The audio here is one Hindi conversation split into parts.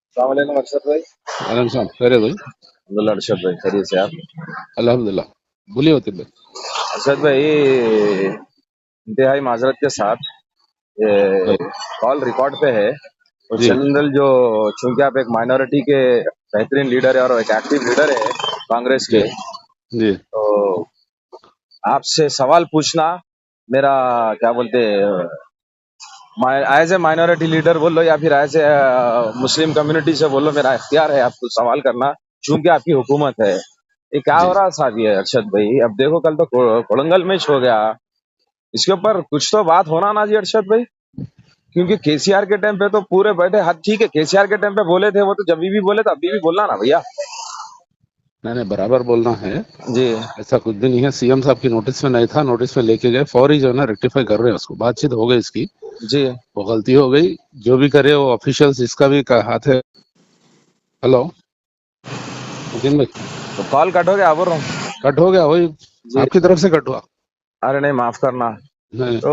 अस्सलामुअलैकुम अरशद भाई। वालेकुम सलाम। खैरियत भाई? अब्दुल्ला अरशद भाई, खैरियत से आप? अल्हम्दुलिल्लाह। बोलिए वतीब भाई। अरशद भाई, इंतहाई माजरत के साथ ये भाई कॉल रिकॉर्ड पे है। और जी जनरल जो, चूंकि आप एक माइनॉरिटी के बेहतरीन लीडर है और एक एक्टिव लीडर है कांग्रेस जी के, जी तो आपसे सवाल पूछना मेरा, क्या बोलते, एज ए माइनॉरिटी लीडर बोलो या फिर एज ए मुस्लिम कम्युनिटी से बोलो, मेरा इख्तियार है आपको सवाल करना, चूंकि आपकी हुकूमत है। ये क्या जी हो रहा साहब ये अरशद भाई? अब देखो, कल तो कोड़ंगल मैच हो गया, इसके ऊपर कुछ तो बात होना ना जी अरशद भाई। क्योंकि केसीआर के टाइम पे तो पूरे बैठे हाथ, ठीक है केसीआर के टाइम पे बोले थे वो, तो जब भी बोले तो अभी भी बोलना ना भैया। मैंने बराबर बोलना है। जी ऐसा कुछ भी नहीं है। सीएम साहब की नोटिस में नहीं था, नोटिस में लेके गए, फौरी जो है ना रेक्टिफाई कर रहे हैं उसको। बातचीत हो गई इसकी, जी। वो गलती हो गई। जो भी करे वो ऑफिशियल्स, इसका भी हाथ है। हेलो नितिन भाई, तो कॉल कट हो गया, बोल रहा हूँ। कट हो गया वही, जी। आपकी तरफ से कट हुआ। अरे नहीं, माफ करना। नहीं तो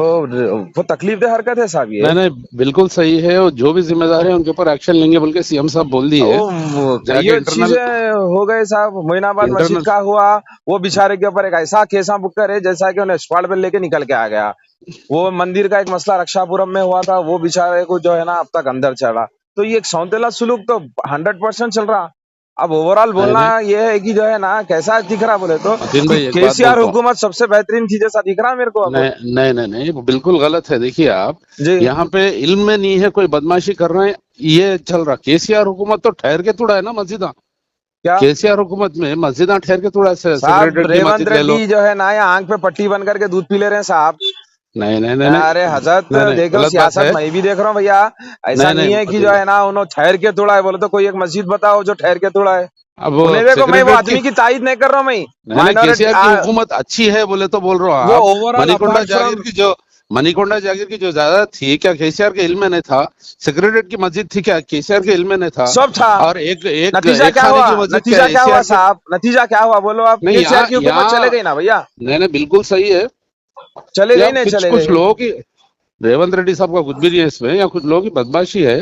वो तकलीफ दे हरकत है साहब ये। नहीं नहीं, बिल्कुल सही है। और जो भी जिम्मेदार है उनके ऊपर एक्शन लेंगे बोल के सीएम साहब बोल दिए। जाके ये इंटरनल, चीजें हो गए साहब, मोइनाबाद मस्जिद इंटरनल का हुआ। वो बेचारे के ऊपर एक ऐसा केसा बुक्कर है जैसा कि उन्हें स्क्वाड पे लेके निकल के आ गया। वो मंदिर का एक मसला रक्षापुरम में हुआ था, वो बेचारे को जो है ना अब तक अंदर चला। तो ये एक सौतेला सुलूक तो 100% चल रहा। अब ओवरऑल नहीं बोलना नहीं ये है कि जो है ना कैसा दिख रहा बोले तो, नितिन कि भाई एक बात केसीआर बोलता हूँ। हुकूमत सबसे बेहतरीन थी जैसा दिख रहा मेरे को अब। नहीं नहीं नहीं नहीं, वो बिल्कुल गलत है। देखिए आप, जी। यहाँ पे इल्म में नहीं है, कोई बदमाशी कर रहे हैं, ये चल रहा। केसीआर हुकूमत तो ठहर के तोड़ा है ना मस्जिदा। क्या केसीआर हुकूमत में मस्जिदा ठहर के तोड़ा है। साहब, सेक्रेटरीट की रेवंत मस्जिद ले लो। रेड्डी जो है ना ये आंख पे पट्टी बन करके दूध पी ले रहे हैं साहब। नहीं नहीं नहीं नहीं अरे हजरत, नहीं नहीं, देखो गलत बात सियासत है। मैं भी देख रहा हूँ भैया। ऐसा नहीं नहीं नहीं है कि जो मतीन भाई, है ना उन्होंने ठहर के तोड़ा है, बोले तो कोई एक मस्जिद बताओ जो ठहर के तोड़ा है। अब वो उन्हें देखो, मैं वो सेक्रेटरीट की, आदमी की तारीफ नहीं कर रहा हूँ मैं। नहीं नहीं, माइनॉरिटी, केसीआर की हुकूमत अच्छी है बोले तो बोल रहे हो वो आप। ओवरऑल मनीकोंडा अपार्ट जागीर फ्रॉम की जो, मनीकोंडा जागीर की जो जायदाद थी, क्या केसीआर के इल्म में नहीं था? सेक्रेटरीट की मस्जिद थी, क्या केसीआर के इल्म में नहीं था? सब था। और एक एक नतीजा एक क्या खाने हुआ? की मस्जिद क्या नतीजा क्या हुआ एसीआर के? साहब? नतीजा क्या हुआ बोलो आप? नहीं केसीआर यहाँ की हुकूमत चले यहाँ गई ना भैया। नहीं नहीं, बिल्कुल सही है। चले या गई, नहीं कुछ चले कुछ गई? लोगों की, रेवंत रेड्डी साहब का कुछ भी नहीं है इसमें, या कुछ लोगों की बदमाशी है।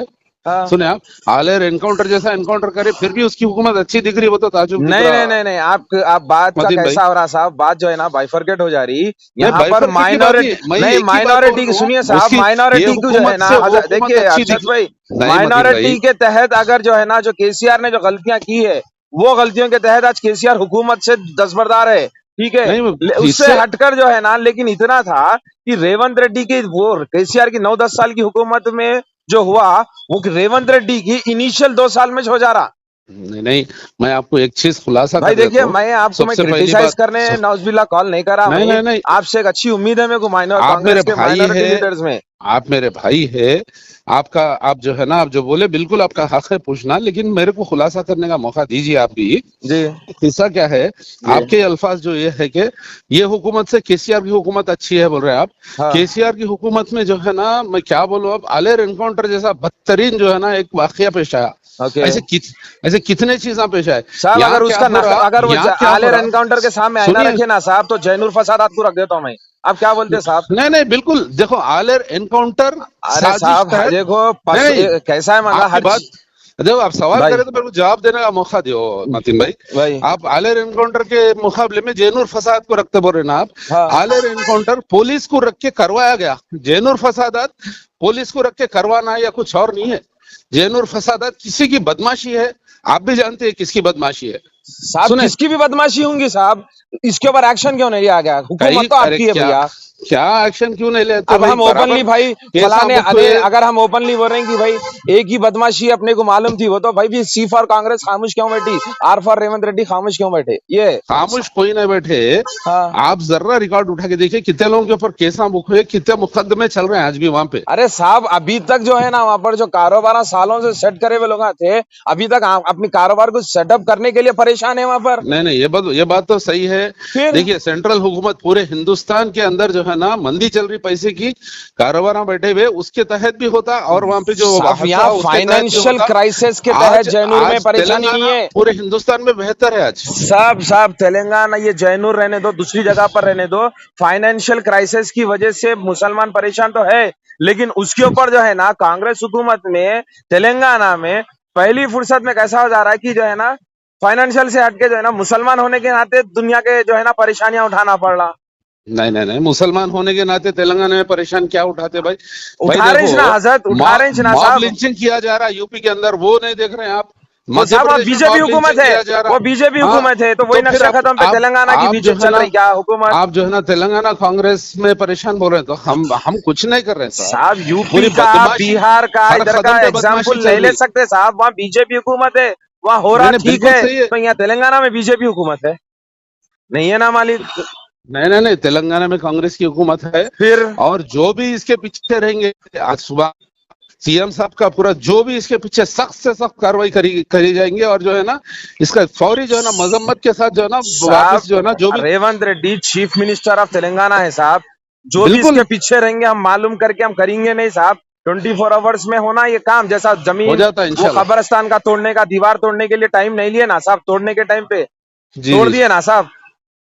हाँ। सुने आप, आलेर एनकाउंटर जैसा एनकाउंटर करे फिर भी उसकी हुकूमत अच्छी दिख रही है, वो तो ताजुब दिख नहीं नहीं रहा। नहीं नहीं, आप बात का मतीन भाई, कैसा हो रहा साहब? बात जो है ना बाइफरकेट हो जा रही। नहीं यहाँ पर बाइफरकेट की बात नहीं, माइनॉरिटी मैं नहीं, एक ही बात बोल माइनॉरिटी की रहा सुनिए हूँ। साहब, उसकी, ये माइनॉरिटी को जो है हुकूमत ना से वो हुकूमत देखिए अच्छी अरशद दिख। भाई, नहीं मतीन माइनॉरिटी भाई, के तहत अगर जो है ना जो केसीआर ने जो गलतियां की है, वो गलतियों के तहत आज केसीआर हुकूमत से दस्तबरदार है। ठीक है। नहीं उससे इससे, हटकर जो है ना, लेकिन इतना था कि रेवंत रेड्डी की वो केसीआर की 9-10 साल की हुकूमत में जो हुआ, वो रेवंत रेड्डी की इनिशियल 2 साल में हो जा रहा। नहीं नहीं, मैं आपको एक चीज खुलासा भाई कर देता देखिए, हूँ। मैं आपको मैं सबसे पहली क्रिटिसाइज बात, करने नौजबिल्ला कॉल नहीं करा नहीं मैं। नहीं नहीं, आपसे एक अच्छी उम्मीद है मेरे को माइनॉर आप मेरे कांग्रेस के भाई माइनॉरिटी है, लीडर्स में। आप मेरे भाई है। आपका, आप जो है ना, आप जो बोले बिल्कुल आपका हक है पूछना, लेकिन मेरे को खुलासा करने का मौका दीजिए आप भी। जी किस्सा क्या है? जी। आपके अल्फाज जो ये है कि ये हुकूमत से केसीआर की हुकूमत अच्छी है बोल रहे हैं आप। हाँ। केसीआर की हुकूमत में जो है ना, मैं क्या बोलूं, अब आलेर एनकाउंटर जैसा बदतरीन जो है ना एक वाकया पेश आया। ओके ऐसे ऐसे कितने चीजें पेश आए। साहब, यहाँ अगर क्या उसका हो रहा, अगर वो यहाँ क्या हो आलेर रहा, एनकाउंटर के सामने आईना सुनिए। रखे ना साहब, तो जैनुल फसाद आपको रख देता हूँ मैं। आप क्या बोलते हैं साहब? नहीं नहीं, बिल्कुल देखो, आलेर एनकाउंटर अरे साजिश साहब तहत। देखो, नहीं नहीं, कैसा है मतलब आपकी हर बात, देखो आप सवाल भाई करें तो मेरे को जवाब देने का मौका दो मतीन भाई। भाई। आप आलेर एनकाउंटर के मुकाबले में जैनुर फसाद को रखते बोल रहे ना आप। हाँ आलेर एनकाउंटर पुलिस को रख के करवाया गया। जैनुर फसादात पुलिस को रख के करवाना है या कुछ और नहीं है। जैनुर फसादात किसी की बदमाशी है, आप भी जानते हैं किसकी बदमाशी है। साहब, सुने, किसकी भी बदमाशी होंगी साहब, इसके ऊपर एक्शन क्यों नहीं लिया गया? हुकूमत कई, तो अरे आपकी है क्या, भैया। क्या एक्शन क्यों नहीं लेते अब भाई? हम बराबर ओपनली भाई कैसा फलाने बुक अरे, हुए। अगर हम ओपनली बोल रहे हैं कि भाई एक ही बदमाशी अपने को मालूम थी, वो तो भाई भी सी फॉर कांग्रेस खामोश क्यों बैठी, आर फॉर रेवंत रेड्डी खामोश क्यों बैठे ये? खामोश कोई नहीं बैठे। हाँ। आप जरा रिकॉर्ड उठा के देखिए कितने लोगों के ऊपर केसा बुक हुए, कितने मुकदमे चल रहे हैं आज भी वहां पे। अरे साहब, अभी तक जो है ना वहां पर जो कारोबार सालों से सेट करे हुए लोग थे, अभी तक अपनी कारोबार को सेटअप करने के लिए परेशान है वहां पर। नहीं नहीं, ये बात तो सही है। फिर देखिए सेंट्रल हुकूमत पूरे हिंदुस्तान के अंदर जो है ना मंदी चल रही पैसे की, कारोबार बैठे हुए उसके तहत भी होता, और वहां पे जो साहब हादसा यहाँ हुआ, उसके तहत भी फाइनेंशियल होता। क्राइसिस के तहत आज जैनूर में आज परेशानी नहीं तेलंगाना है। पूरे हिंदुस्तान में बेहतर है आज। साहब तेलंगाना, ये जैनूर रहने दो, दूसरी जगह पर रहने दो, फाइनेंशियल क्राइसिस की वजह से मुसलमान परेशान तो है, लेकिन उसके ऊपर जो है ना कांग्रेस हुकूमत में तेलंगाना में पहली फुर्सत में कैसा हो जा रहा है कि जो है ना फाइनेंशियल से हटके जो है ना मुसलमान होने के नाते दुनिया के जो है ना परेशानियां उठाना पड़ रहा। नहीं नहीं नहीं, मुसलमान होने के नाते तेलंगाना में परेशान क्या उठाते भाई? भाई उठा रहे हैं ना देखो, हजरत, उठा रहे हैं ना मॉब साहब। लिंचिंग किया जा रहा है यूपी के अंदर, वो नहीं देख रहे हैं आप? वो मध्य साहब अब प्रदेश में बीजेपी मॉब हुकूमत लिंचिंग है, किया जा रहा वो है। बीजेपी हाँ, हुकूमत है, तो तो वही फिर नक्शा खत्म पे तेलंगाना की आप जो बीजेपी है चल ना, रही क्या हुकूमत। आप जो है ना तेलंगाना कांग्रेस में परेशान बोल रहे हैं, तो हम कुछ नहीं कर रहे हैं साहब। साहब यूपी पूरी का, बदमाशी, बिहार का, हर इधर का कदम पे बदमाशी एग्जाम्पल चल नहीं ले रही। सकते साहब, वहाँ बीजेपी हुकूमत है, वहाँ हो नहीं रहा नहीं, ठीक बिल्कुल है, सही है। तो यहाँ तेलंगाना में बीजेपी हुकूमत है, नहीं है ना मालिक। नहीं नहीं नहीं, तेलंगाना में कांग्रेस की हुकूमत है। फिर और जो भी इसके पीछे रहेंगे, आज सुबह सीएम साहब का पूरा जो भी इसके पीछे सख्त से सख्त कार्रवाई करी जाएंगे, और जो है ना इसका फौरी जो है ना मजम्मत के साथ जो है ना वापस साहब जो है ना जो भी। Revanth Reddy chief minister of Telangana है साहब, जो भी बिल्कुल इसके पीछे रहेंगे हम मालूम करके हम करेंगे नहीं साहब। 24 आवर्स में होना ये काम, जैसा हो जमीन जाता है वो इंशाल्लाह। कब्रिस्तान का तोड़ने का, दीवार तोड़ने के लिए टाइम नहीं लिए ना साहब, तोड़ने के टाइम पे जी तोड़ जी, दिए ना साहब।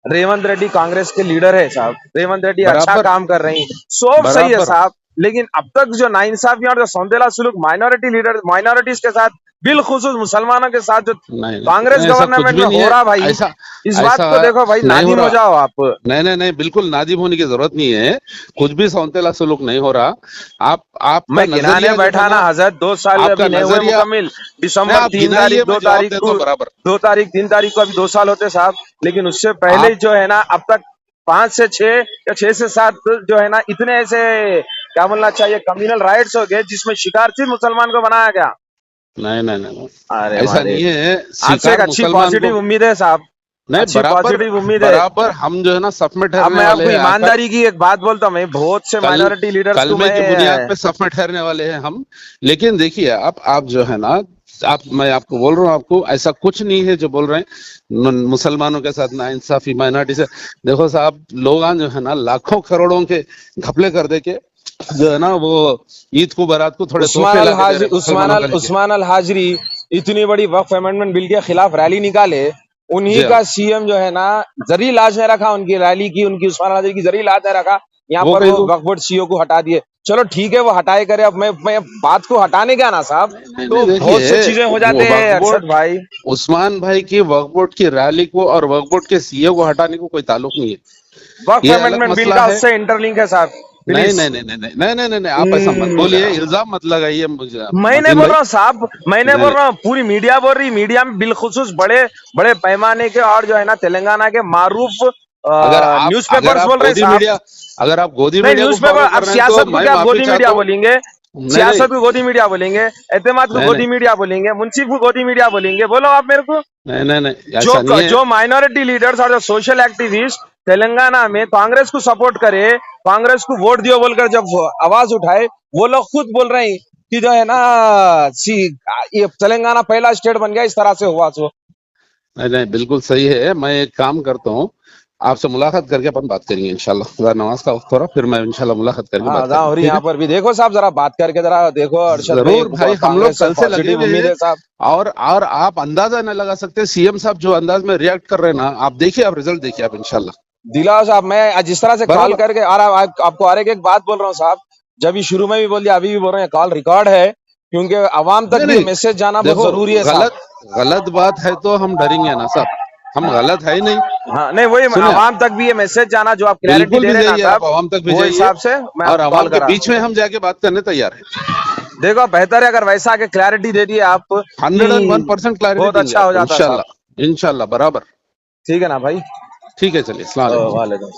रेवंत रेड्डी कांग्रेस के लीडर है साहब, रेवंत रेड्डी अच्छा बराबर काम कर रही है, सब सही है बराबर। साहब। लेकिन अब तक जो नाइंसाफी और जो सौंदेला सुलूक माइनॉरिटी लीडर, माइनॉरिटीज के साथ, बिलखुसूस मुसलमानों के साथ जो नहीं कांग्रेस नहीं, ऐसा कुछ गवर्नमेंट में भी नहीं हो है। रहा भाई, ऐसा इस बात ऐसा को देखो भाई, नहीं हो नादिम हो रहा। जाओ आप। नहीं नहीं नहीं, बिल्कुल नादिम होने की जरूरत नहीं है। कुछ भी सौंतेला सुलूक नहीं हो रहा। आप आपका मैं गिनाने नजरिया जो है बैठा ना ना, हजरत, 2 साल आपका अभी नहीं हुए नजरिया। मुकम्मिल। नहीं, दिसंबर आप तीन गिनाइए, तारीख मैं दो जवाब तारीख देता को हूँ बराबर। 2 तारीख 3 तारीख को अभी 2 साल होते साहब। लेकिन उससे पहले आप जो है ना अब तक 5 से 6 या 6 से 7 जो है ना इतने ऐसे क्या बोलना चाहिए कम्युनल राइट्स हो गए जिसमें शिकारची मुसलमान को बनाया गया। नहीं नहीं नहीं नहीं, अरे ऐसा नहीं मालिक, है। आपसे एक शिकार अच्छी मुसलमान को पॉजिटिव उम्मीद है साहब, नहीं, अच्छी बराबर पॉजिटिव उम्मीद है। बराबर। हम जो है ना सफ में अब ठहरने मैं वाले आपको हैं आकर। ईमानदारी की एक बात बोलता हूँ, मैं बहुत से कल माइनॉरिटी लीडर्स को कलमे मैं की बुनियाद पे सफ में ठहरने वाले हैं हम। लेकिन देखिए, आप जो है ना, मैं आपको बोल रहा हूँ, आपको ऐसा कुछ नहीं है जो बोल रहे हैं मुसलमानों के साथ नाइंसाफी, माइनॉरिटी से। देखो साहब, लोग जो है ना लाखों करोड़ों के घपले कर दे के जो है ना वो ईद को बारात को थोड़े तोहफे ला के दे रहे हैं मुसलमानों का लेके। उस्मान अल हाजरी इतनी बड़ी वक्फ अमेंडमेंट बिल के खिलाफ रैली निकाले, जी उन्हीं हाँ, का सीएम जो है ना जरी लाज नहीं रखा, उनकी रैली की, उनकी उस्मान अल हाजरी की जरी लाज नहीं रखा, यहाँ वो पर कहीं वो को वक्फ बोर्ड सीईओ को हटा दिए। चलो ठीक है, वो हटाए करे, अब मैं बात को हटाने क्या ना साहब, नहीं नहीं, तो बहुत से देखिए चीजें हो वो जाते हैं वक्फ बोर्ड, अरशद भाई। उस्मान भाई की वक्फ बोर्ड की रैली को और वक्फ बोर्ड के सीईओ को हटाने को कोई ताल्लुक नहीं है। वक्फ ये अलग अमेंडमेंट बिल मसला का है। उससे इंटरलिंक है साहब, नहीं प्लीज। नहीं नहीं नहीं नहीं नहीं नहीं नहीं नहीं, आप ऐसा मत बोलिए, इल्जाम मत लगाइए मुझे मैं नहीं मतीन बोल भाई। रहा हूँ साहब, मैं नहीं नहीं बोल नहीं, रहा हूँ, पूरी मीडिया बोल रही, मीडिया में बिलखुसूस बड़े बड़े पैमाने के और जो है ना तेलंगाना के मारूफ अगर न्यूज़पेपर्स आप बोल रहे हैं गोदी साहब। मीडिया, अगर आप गोदी नहीं मीडिया को न्यूज़पेपर, फॉलो अब कर रहे हैं तो सियासत को मैं क्या आप माफी गोदी चाहता मीडिया हूँ। बोलेंगे, नहीं नहीं सियासत को गोदी मीडिया बोलेंगे, एतमाद को नहीं गोदी नहीं मीडिया बोलेंगे, मुंसिफ को गोदी मीडिया बोलेंगे, बोलो आप मेरे को। नहीं नहीं नहीं, ऐसा नहीं है। जो माइनॉरिटी लीडर्स और जो सोशल एक्टिविस्ट तेलंगाना में कांग्रेस को सपोर्ट करे, कांग्रेस को वोट दियो बोलकर जब आवाज उठाए, वो लोग खुद बोल रहे हैं कि जो है ना ये तेलंगाना पहला स्टेट बन गया, इस तरह से हुआ तो। नहीं नहीं, बिल्कुल सही है। मैं एक काम करता हूँ, आपसे मुलाकात करके अपन बात करेंगे इंशाल्लाह। जरा नमाज का वक्त हो रहा, फिर मैं इंशाल्लाह मुलाकात करके हाँ बात अदा हो करेंगे, रही ठीक है? यहाँ पर भी, देखो साहब जरा बात करके जरा देखो अरशद भाई, जरूर भाई, हम लोग कांग्रेस से कल से लगे पॉजिटिव हुए उम्मीद हैं। है साहब। और आप अंदाजा नहीं लगा सकते सीएम साहब जो अंदाज में रिएक्ट कर रहे हैं ना, आप देखिए, आप रिजल्ट देखिए आप इंशाल्लाह। दिलाओ साहब, मैं आज जिस तरह से कॉल बराबर। करके और आपको और एक बात बोल रहा हूँ साहब, जब भी शुरू में भी बोल दिया, अभी भी बोल रहे हैं, कॉल रिकॉर्ड है, क्योंकि आवाम तक नहीं भी नहीं, मैसेज जाना बहुत देखो, जरूरी है साहब। गलत गलत बात है तो हम डरेंगे ना साहब, हम गलत है ही नहीं। हाँ नहीं, वही सुने, आवाम तक भी ये मैसेज जाना जो आप क्लैरिटी बिल्कुल दे भी रहे हैं ना जाइए, आप साहब, आवाम तक भी वो जाइए, हिसाब से मैं और आपको कॉल आवाम के करा। बीच में हम जाके बात करने तैयार हैं। देखो बेहतर है अगर वैसा के क्लैरिटी दे दिए आप, 101% क्लैरिटी बहुत देंगे अच्छा हो आपको जाता साहब। इंशाल्लाह, इंशाल्लाह बराबर। ठीक है ना भाई। ठीक है, चलिए, अस्सलाम वालेकुम। वालेकुम।